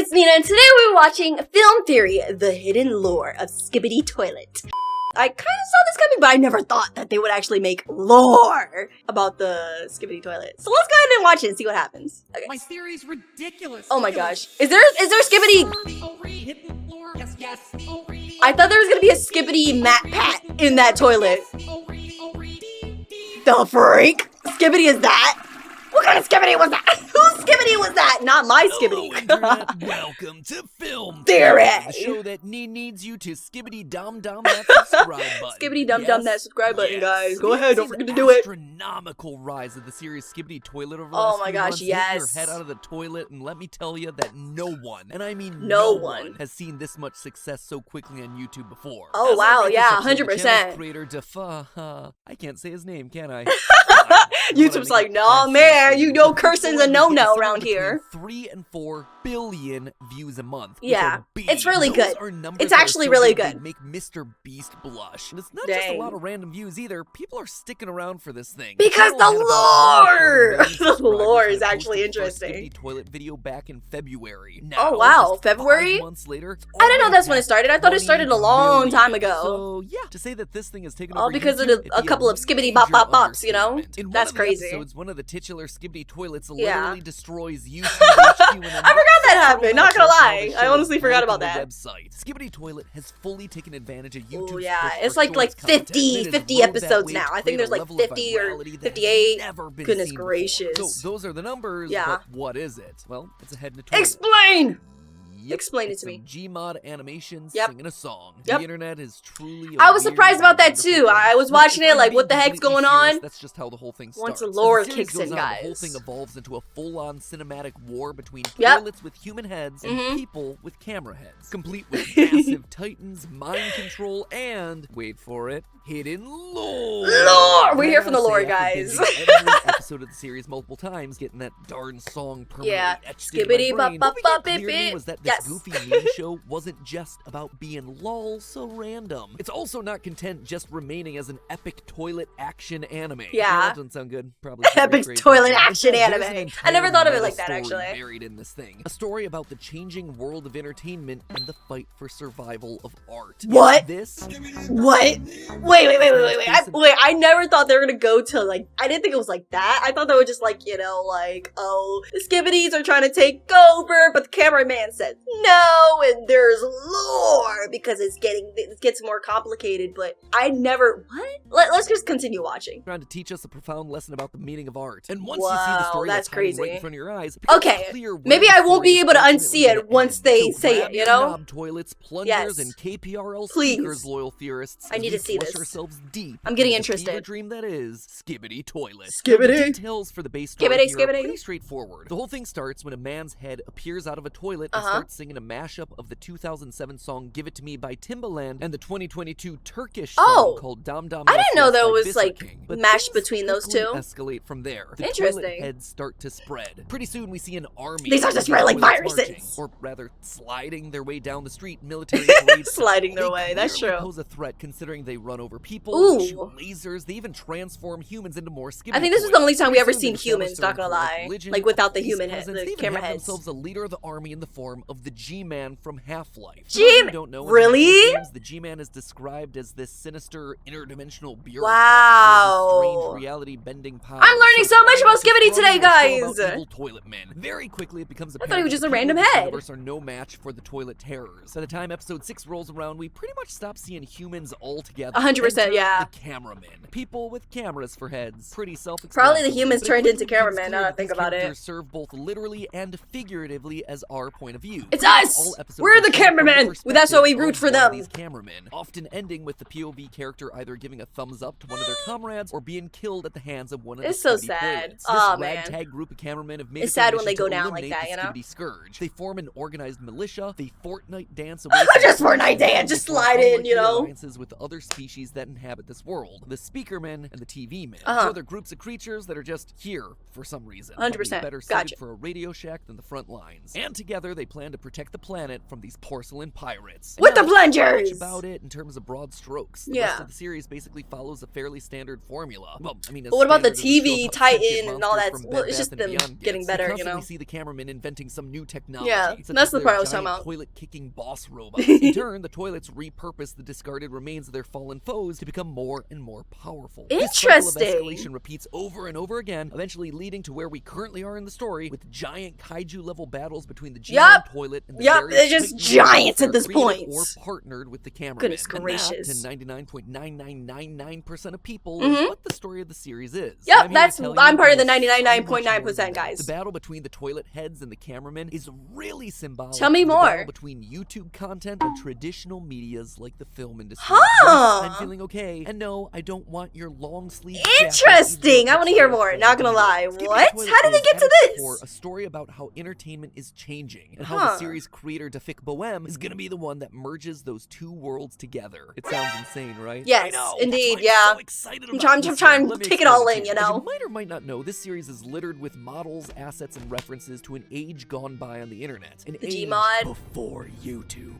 it's Nenaa, and today we're watching Film Theory, The Hidden Lore of Skibidi Toilet. I kind of saw this coming, but I never thought that they would actually make lore about the Skibidi Toilet. So let's go ahead and watch it and see what happens. Okay. My theory's ridiculous. Oh my gosh. Is there Skibidi? Hidden lore. Yes, yes. I thought there was gonna be a Skibidi Mat Pat in that toilet. The freak? Skibidi is that? What kind of Skibidi was that? Whose Skibidi was that? Not my Skibidi. Welcome to Film Theory, the show that needs you to skibbity dum dum that subscribe button. Skibidi dum dum that subscribe button, guys. Go We've ahead, don't seen forget to do it. Astronomical rise of the series Skibidi Toilet over the Oh last my few gosh, months. Get yes. your head out of the toilet, and let me tell you that no one, and I mean No no one. has seen this much success so quickly on YouTube before. Oh, As I wow, write this yeah, episode, the 100%. channel's creator I can't say his name, can I? YouTube's like, no, man, you know cursing's a no-no around here. 3 and 4 billion views a month. Yeah, big. it's really Those good. are numbers It's that are actually so really big they'd good. Make Mr. Beast blush. And it's not just a Dang. lot of random views either. People are sticking around for this thing. Because Channel the had about 1.1 lore! million The subscribers lore when is it actually posted the first interesting. Skibidi Toilet video back in February. Oh, Now, wow, just February? 5 months later, it's I didn't know already that's when it past started. I thought it started a 20 long million. time ago. So, yeah, to say that this thing has taken All over because of YouTube, a it'd be couple of skibbity bop bop major bops, you know? understatement. In That's one of the crazy. episodes, one of the titular Skibidi Toilets Yeah. literally destroys YouTube HQ in a I forgot that happened, not gonna lie. I honestly forgot about that. Website. Skibidi Toilet has fully taken advantage of YouTube's Oh yeah, push it's for like shorts content, 50 and it has 50 rode that episodes wave now. to I think create there's a like level of 50 or virality that has 58. never been Goodness seen before. gracious. So those are the numbers, Yeah. but what is it? Well, it's a head in a toilet. Explain! Yep, Explain it it's to me. some Gmod animation Yep. singing a song. Yep. The internet is truly I was weird surprised about that and too. wonderful I place. was watching If it I'm like, being what the heck's completely going serious, on? That's just how the whole thing Once starts. the As lore series kicks goes in, on, the whole guys. thing evolves into a full-on cinematic war between Yep. toilets with human heads and Mhm. people with camera heads, complete with massive titans, mind control, and wait for it, hidden lore. Lore! We're And here I for the gotta lore, say, after guys. binging every episode of the series multiple times, getting that darn song permanently Yeah. etched into Skibbity my brain, bop what bop became bip clear to me bip. was that this Yes. goofy meme show wasn't just about being lol so random. It's also not content just remaining as an epic toilet action anime. Yeah. that doesn't sound good. Probably Epic crazy. toilet action Instead, there's anime. an I never entire thought of it like meta that, story actually. buried in this thing. A story about the changing world of entertainment and the fight for survival of art. What? This What? Wait, I never thought they were gonna go to like, I didn't think it was like that. I thought they were just like, you know, like, oh, the Skibidis are trying to take over, but the cameraman says no, and there's lore because it gets more complicated, but I never, what? Let's just continue watching. trying to teach us a profound lesson about the meaning of art. And once you see Wow, the story that's that's hiding right crazy. in front of your eyes, it becomes Okay, clear where maybe the I won't story be is able to ultimately unsee it gonna once end. they So say grab it, you your know? knob toilets, plungers, Yes. and KPRL Please. speakers, loyal theorists. I as need we to see flush this. ourselves deep I'm getting into the fever interested. dream that is Skibidi Toilet. Skibidi. The details for the base story Skibidi, here are skibidi. pretty straightforward. The whole thing starts when a man's head appears out of a toilet and starts singing a mashup of the 2007 song "Give It to Me" by Timbaland and the 2022 Turkish song Oh. called "Dam Dam." I didn't know there by was, Visser like, King. But mashed things between those quickly two. escalate from there. The Interesting. toilet heads start to spread. Pretty soon we see an army. They start to of spread like toilets viruses. marching, or rather, sliding their way down the street. Military parades. Sliding their They way, that's clearly true. Pose a threat considering they run over people, Ooh. they shoot lasers, they even transform humans into more Skibidi I think this is the toilets. only time we Pretty ever soon seen they've humans, established not their gonna own lie. religion, Like without the police human head, presence, the they even camera have heads. themselves a leader of the army in the form of the G-Man from Half-Life. For G- those who don't know, in really? Half-Life games, the G-Man is described as this sinister interdimensional bureaucrat Wow. with strange reality-bending powers. I'm learning so much about Skibidi today, It's all about guys. evil toilet men. Very quickly, it becomes I thought apparent he was just that a the random people in this head. universe are no match for the toilet terrors. By the time episode 6 rolls around, we pretty much stop seeing humans altogether. 100%, Enter yeah. The cameramen. People with cameras for heads. Pretty self-explanatory. Probably the humans But it turned quickly into becomes cameramen, clear now that I that think these about it. characters serve both literally and figuratively as our point of view. It's All us! episodes We're are the shot from cameramen! perspective That's why we of root for one of them. These cameramen, often ending with the POV character either giving a thumbs up to one of their comrades or being killed at the hands of one of It's the so Skibidi sad. toilets. Aw, This man. ragtag group of cameramen have made It's it their sad when they mission go to down like eliminate that, the you know? Skibidi Scourge. They form an organized militia. They Fortnite dance away. Just from Fortnite dance, just before slide in, unlikely you know? alliances with other species that inhabit this world. The Speakermen and the TV Men. Uh-huh. So they're groups of creatures that are just here for some reason. 100%. Probably better suited Gotcha. for a Radio Shack than the front lines. And together they plan to protect the planet from these porcelain pirates. And With the now, that's plungers! much about it in terms of broad strokes. The Yeah. rest of the series basically follows a fairly standard formula. Well, I mean, as But what about the standard as a show TV about sentient Titan and all monsters that? from Well, Bed it's Bath just and them Beyond getting gets. better, We you know? constantly see the cameraman inventing some new technology. Yeah. Yeah, such that's as the their part I was talking giant about. toilet-kicking boss robots. In turn, the toilets repurpose the discarded remains of their fallen foes to become more and more powerful. This cycle of Interesting. escalation repeats over and over again, eventually leading to where we currently are in the story, with giant kaiju-level battles between the Gmod toilet and the various they're just Titan giants robots at this that are created point. or partnered with the cameraman. Goodness And gracious. that, to 99.9999% of people, Mhm. is what the story of the series is. Yep, I'm here to that's tell you I'm part of the it's so much more than 99.9%, that. guys. The battle between the toilet heads and the cameraman is really symbolic. Tell me of the more. battle between YouTube content and traditional medias like the film industry. Huh. Yes, I'm feeling okay. And no, I don't want your long sleeve. Interesting. I want to hear more. Not gonna lie. What? How did they get to this? A story about how entertainment is changing and how Huh. the series creator Tafik Bohem is gonna be the one that merges those two worlds together. It sounds insane, right? Yes, I know. indeed, That's why I'm yeah. so excited I'm about trying this to one. Let me take it all explain in, to you As know? you might or might not know, this series is littered with models, assets, and references to an age gone by on the internet. An The age Gmod. before YouTube.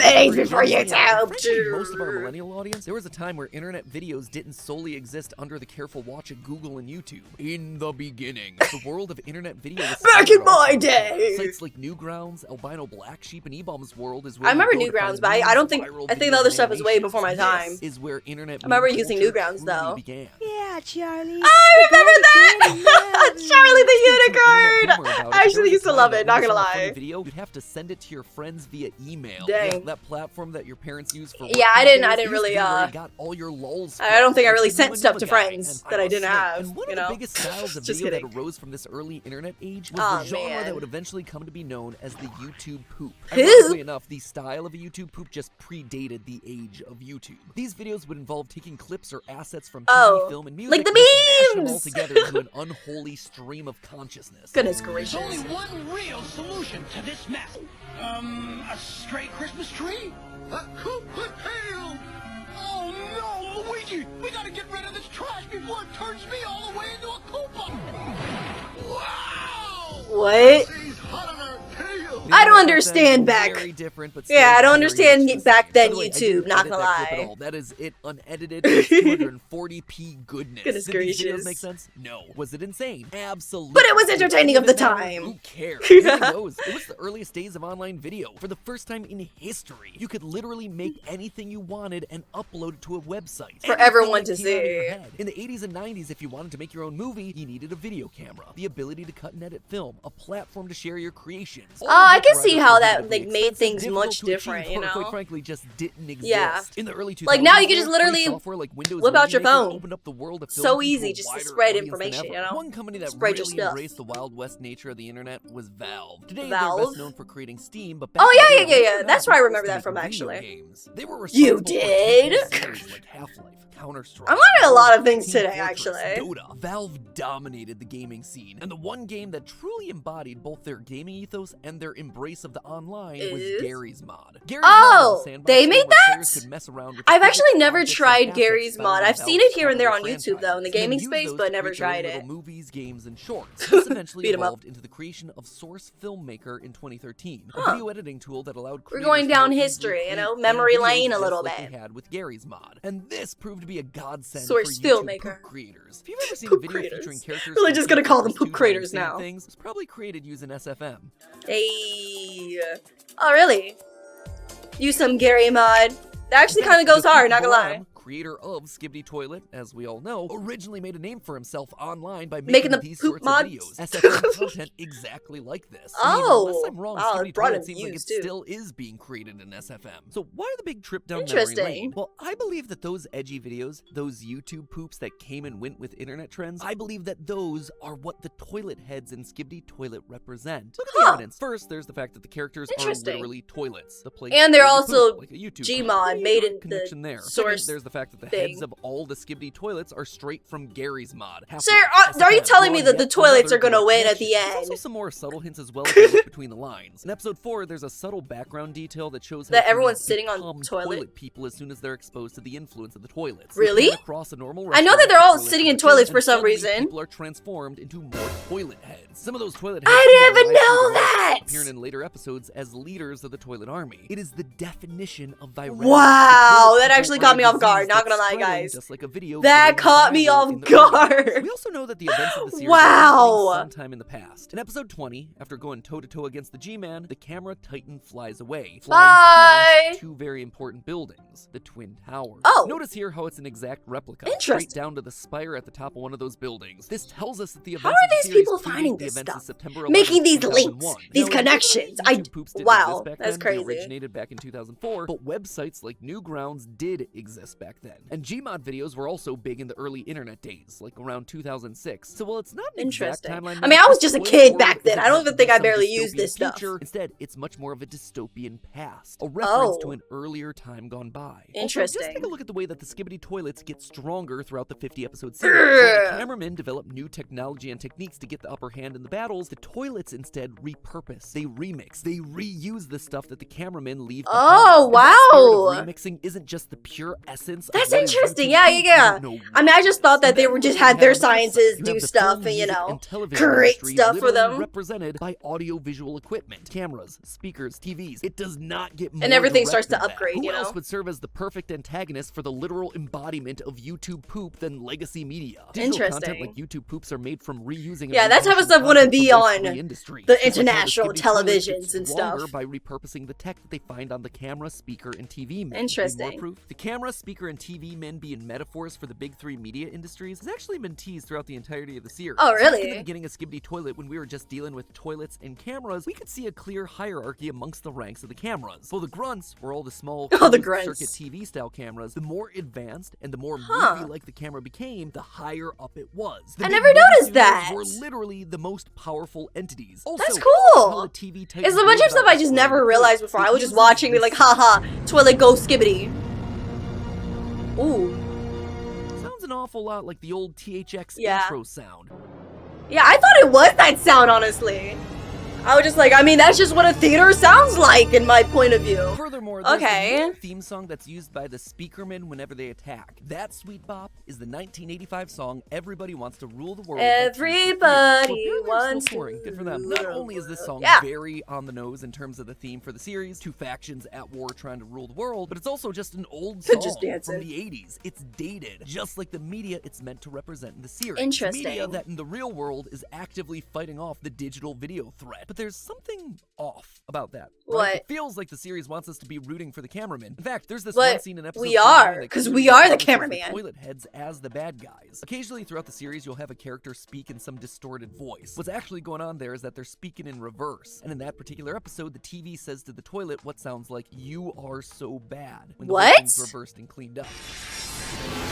Age before Frankly, YouTube. most of our millennial audience, there was a time where internet videos didn't solely exist under the careful watch of Google and YouTube. In the beginning, the world of internet video was Back in scattered all my over. day. Sites like Newgrounds, Albino Black Sheep, and eBomb's world is where I remember you go to Newgrounds, find but I memes, don't think- viral I think the videos, other and stuff is way before my animations. time. This is where internet I remember meme using culture Newgrounds, truly though. began. Yeah, Charlie. I remember that! Charlie the Internet boomer Unicorn! about it. I actually There was used a to time love that it, not when you gonna saw a funny lie. video, you'd have to send it to your friends via email. Dang. Yeah, that platform that your parents use for Yeah, I didn't used to really, be where you got all your lols I don't from. think I really Like sent Numa stuff to Numa Guy friends and that I I'm a didn't Snake. have, And one you of the know? biggest styles of Just video kidding. that arose from this early internet age was Aw, the genre man. that would eventually come to be known as the YouTube poop. Poop? Ironically enough, the style of a YouTube poop just predated the age of YouTube. These videos would involve taking clips or assets from TV, Oh, film, and music like the and just mash them all memes! together into an unholy stream of consciousness. Goodness There's only gracious. one real solution to this mess. A stray Christmas tree? A Koopa tail! Oh no, Luigi! We gotta get rid of this trash before it turns me all the way into a Koopa! Wow! What? She's hot on her tail! I don't Back then, understand back. Very different, but Yeah, I don't still very understand much the back same. then By the way, I YouTube, didn't not edit gonna that clip at lie. all. That is it unedited. It's 240p goodness. Goodness Did these videos gracious. make sense? No. Was it insane? Absolutely. But it was entertaining of the Didn't matter. time. Who cares? Anything goes. It was the earliest days of online video. For the first time in history, you could literally make anything you wanted and upload it to a website. For Anything everyone that to came out of your see. head. In the 80s and 90s, if you wanted to make your own movie, you needed a video camera, the ability to cut and edit film, a platform to share your creations. All Oh, of I which can were see either how that, prohibitively like, made expensive, things difficult much to achieve, different, you or, quite know? frankly, just didn't exist. Yeah. In the early 2000s, Like, now you can just free literally software like Windows whip out your Movie Maker phone. opened up the world of film So to easy a just to wider spread audience than information, ever. you know? One company that Spread your really stuff. embraced the Wild West nature of the internet was Valve. Today, they're Valve? best known for creating Steam, but back Oh, in the yeah, day, yeah. they were That's not where I just remember that making from, video actually. games. They were You responsible for did? tentpole series like Half-Life, Counter-Strike. I'm learning a lot of things Team today, Fortress, actually. Dota. Valve dominated the gaming scene, and the one game that truly embodied both their gaming ethos and their embrace of the online was Is? Garry's Mod. Garry's Oh, Mod was a sandbox they game made where that? players could mess around with I've the actually physics, never objects, and tried assets Garry's found Mod. in I've seen Valve's it here and there on popular YouTube, though, in the franchises, and gaming then used space, those but to never create their own tried little it. Movies, games, and shorts. This eventually Beat 'em up. evolved into the creation of Source Filmmaker in 2013, a Huh. video editing tool that allowed We're creators going to down more history, easily you know, create memory videos lane a just little like bit. they had with Garry's Mod. And this proved to be a godsend Source for YouTube Filmmaker. poop creators. If you've ever seen a Poop video creators. featuring characters Really from just gonna Team call them Fortress poop 2 creators doing now. things, it's probably created using SFM. Hey. Oh, really? Use some Gary Mod. That actually kind of goes Tafik hard, not gonna lie. Bohem, creator of Skibidi Toilet, as we all know, originally made a name for himself online by Making making the these poop sorts mods? of videos. SFM content exactly like this. I mean, Oh, unless I'm wrong, wow, Skibidi it brought Toilet him seems like it views, too. still is being created in SFM. So why the big trip down memory Interesting. lane? Well, I believe that those edgy videos, those YouTube poops that came and went with internet trends, I believe that those are what the toilet heads in Skibidi Toilet represent. Look at the Huh. evidence. First, there's the fact that the characters are Interesting. literally toilets. The place And they're where you also poop, like a YouTube Gmod poop. made Direct in connection the there. source Second, there's the fact that the thing. heads of all the Skibidi toilets are straight from Garry's Mod. So are you telling me that the toilets are gonna win at the There's end? also some more subtle hints as well if you look between the lines. In episode 4, there's a subtle background detail that shows how That humans everyone's sitting on become toilet? people as soon as they're exposed to the influence of the toilets. Really? They pan across a normal I know that restaurant they're all with sitting in toilets, toilets for and some suddenly reason. People are transformed into more toilet heads. Some of those toilet heads I didn't can even rise know through the walls, that! appearing in later episodes as leaders of the toilet army. It is the definition of virality. Wow, that actually caught me off guard. Not gonna lie, guys. Just like a video that caught me off guard. We also know that the events of the series wow. sometime in the past. In episode 20, after going toe-to-toe against the G-Man, the camera Titan flies away, flying past two very important buildings, the Twin Towers. Oh. Notice here how it's an exact replica, Interesting. straight down to the spire at the top of one of those buildings. This tells us that the events how are these people predate finding the this events of stuff? September 11th, Making these 2001. links, these connections. Wow, that's crazy. They originated back in 2004, but websites like Newgrounds did exist back then. And Gmod videos were also big in the early internet days, like around 2006. So while it's not an exact timeline, I mean, I was just a kid back then. I don't even think I barely used this stuff. Instead, it's much more of a dystopian past, a reference to an earlier time gone by. Interesting. Also, just take a look at the way that the Skibidi Toilets get stronger throughout the 50-episode series. The cameramen develop new technology and techniques to get the upper hand in the battles. The toilets instead repurpose, they remix, they reuse the stuff that the cameramen leave behind. Oh, wow. Remixing isn't just the pure essence. That's interesting. Yeah. I mean, I just thought that they were just had their scientists do stuff and, you know, create stuff for them. Represented by audio-visual equipment, cameras, speakers, TVs. It does not get more and everything direct starts to than that. upgrade, Who you know? else would serve as the perfect antagonist for the literal embodiment of YouTube poop than legacy media? Digital content like YouTube poops are made from reusing. Yeah, that type of stuff wouldn't be on the international televisions and stuff. By repurposing the tech that they find on the camera, speaker, and TV men. Interesting. More proof? The camera, speaker, and TV men being metaphors for the big three media industries has actually been teased throughout the entirety of the series. Oh, really? Back in the beginning of Skibidi Toilet, when we were just dealing with toilets and cameras, we could see a clear hierarchy amongst the ranks of the cameras. Well, the grunts were all the small circuit TV style cameras. The more advanced and the more movie-like the camera became, the higher up it was. I never noticed that. Were literally the most powerful entities. Also, that's cool. It's a bunch of stuff I just never realized before. I was just watching, be like, haha, toilet go Skibidi. Ooh. Sounds an awful lot like the old THX intro sound. Yeah, I thought it was that sound, honestly. I was just like, I mean, that's just what a theater sounds like in my point of view. Furthermore, there's a theme song that's used by the speakermen whenever they attack. That sweet bop is the 1985 song Everybody Wants to Rule the World. Everybody wants to. Good for them. Not only is this song very on the nose in terms of the theme for the series, two factions at war trying to rule the world, but it's also just an old song from the 80s. It's dated, just like the media it's meant to represent in the series. Interesting. Media that in the real world is actively fighting off the digital video threat. But there's something off about that. Right? What? It feels like the series wants us to be rooting for the cameraman. In fact, there's this one scene in episode we are, because we are the cameraman. Toilet heads as the bad guys. Occasionally throughout the series, you'll have a character speak in some distorted voice. What's actually going on there is that they're speaking in reverse. And in that particular episode, the TV says to the toilet what sounds like, "You are so bad," when the whole thing's reversed and cleaned up.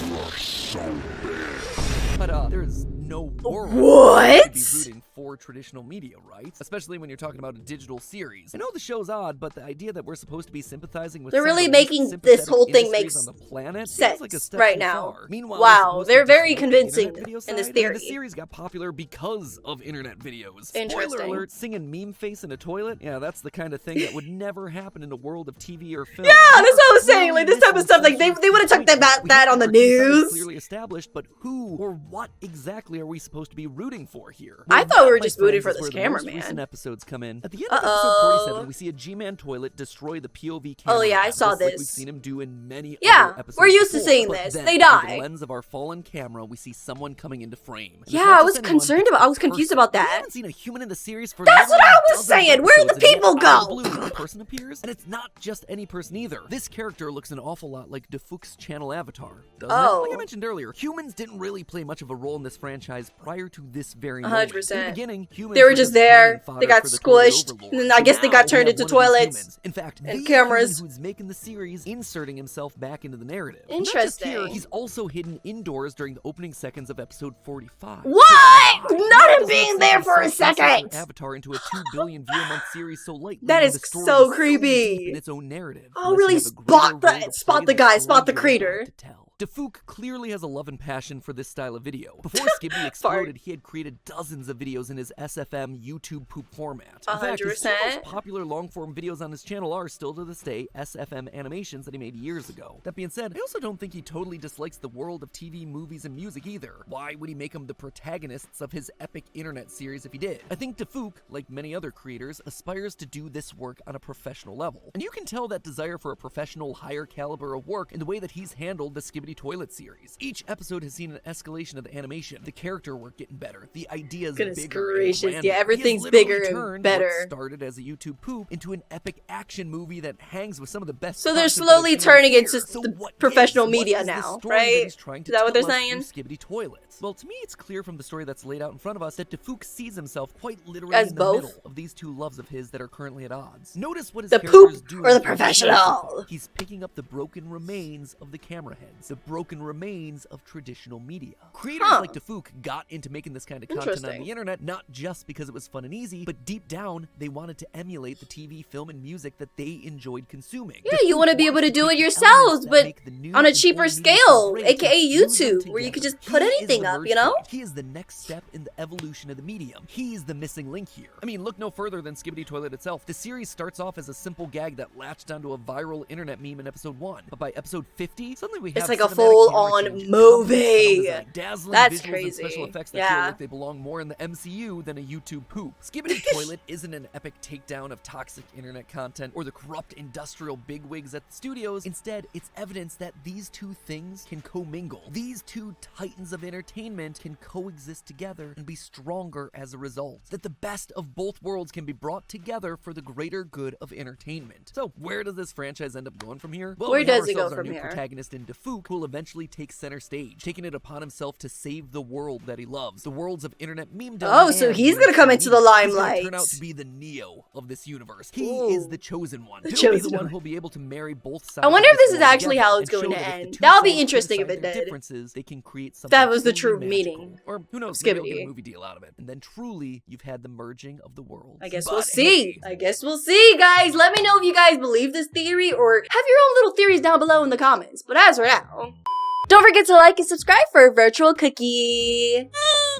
You are so bad. But there's no world to be rooting for traditional media, right? Especially when you're talking about a digital series. I know the show's odd, but the idea that we're supposed to be sympathizing with really making this whole thing make on the planet sense like a right now. Meanwhile, wow, they're very convincing in this theory. The series got popular because of internet videos. Interesting. Spoiler alert, singing meme face in a toilet? Yeah, that's the kind of thing that would never happen in a world of TV or film. Yeah, that's what I was saying. Like, this type of stuff, like, they would have took that on the news. Clearly established, but who or what exactly are we supposed to be rooting for here? I thought we were just rooting for this cameraman. Recent episodes come in. At the end of episode 47, we see a G-Man toilet destroy the POV camera. Oh yeah, I saw this. Like we've seen him do in many other episodes. We're used to seeing this. They die. Through the lens of our fallen camera, we see someone coming into frame. Yeah, I was confused about that. We haven't seen a human in the series for That's what I was saying. Where did the people go? A person appears, and it's not just any person either. This character looks an awful lot like DeFook's channel avatar, doesn't it? Like I mentioned earlier, humans didn't really play much of a role in this franchise prior to this very moment. 100%. In the beginning, humans they were just there. They got squished, and then I guess they got turned into toilets. In fact, and cameras. Who's making the series, inserting himself back into the narrative. Interesting. Not just here, he's also hidden indoors during the opening seconds of episode 45. What? Not him being there for a second. Avatar into a 2 billion view a month series so lightly. That is so creepy. In its own narrative. Oh, really? Spot the guy. Spot the creator. Tefuk clearly has a love and passion for this style of video. Before Skibidi exploded, he had created dozens of videos in his SFM YouTube poop format. In fact, his two most popular long-form videos on his channel are still to this day SFM animations that he made years ago. That being said, I also don't think he totally dislikes the world of TV, movies, and music either. Why would he make them the protagonists of his epic internet series if he did? I think Tefuk, like many other creators, aspires to do this work on a professional level. And you can tell that desire for a professional, higher caliber of work in the way that he's handled the Skibidi Toilet series. Each episode has seen an escalation of the animation, the character work getting better, the ideas bigger and grander. Yeah, everything's bigger and better. What started as a YouTube poop into an epic action movie that hangs with some of the best. So they're slowly turning into the professional media now, right? Is that what they're saying? Skibidi Toilets. Well, to me, it's clear from the story that's laid out in front of us that Tefuk sees himself quite literally as in the both middle of these two loves of his that are currently at odds. Notice what his the characters poop do or the professional. He's picking up the broken remains of the camera heads, the broken remains of traditional media. Creators like Tefuk got into making this kind of content on the internet not just because it was fun and easy, but deep down they wanted to emulate the TV, film, and music that they enjoyed consuming. Yeah, you want to be able to do it yourselves, but on a cheaper scale, aka YouTube, where you could just put anything up, you know? He is the next step in the evolution of the medium. He's the missing link here. I mean, look no further than Skibidi Toilet itself. The series starts off as a simple gag that latched onto a viral internet meme in episode 1, but by episode 50, suddenly we have it's like a full-on movie. Dazzling That's visuals crazy. And special effects that feel like they belong more in the MCU than a YouTube poop. Skibidi Toilet isn't an epic takedown of toxic internet content or the corrupt industrial bigwigs at the studios. Instead, it's evidence that these two things can commingle. These two titans of entertainment can coexist together and be stronger as a result. That the best of both worlds can be brought together for the greater good of entertainment. So, where does this franchise end up going from here? Well, where does it go from from here? Here? Protagonist in Tefuk, who will eventually take center stage, taking it upon himself to save the world that he loves, the worlds of internet memedom. Oh, so he's gonna come into the limelight. He's gonna turn out to be the Neo of this universe. He is the chosen one. He'll be the one who'll be able to marry both sides. I wonder if this is actually how it's going to end. That'll be interesting if it did. They can create something that was the true meaning. Or who knows, maybe they'll get a movie deal out of it. And then truly, you've had the merging of the worlds. I guess we'll see. I guess we'll see, guys. Let me know if you guys believe this theory or have your own little theories down below in the comments. But as for now, don't forget to like and subscribe for a virtual cookie.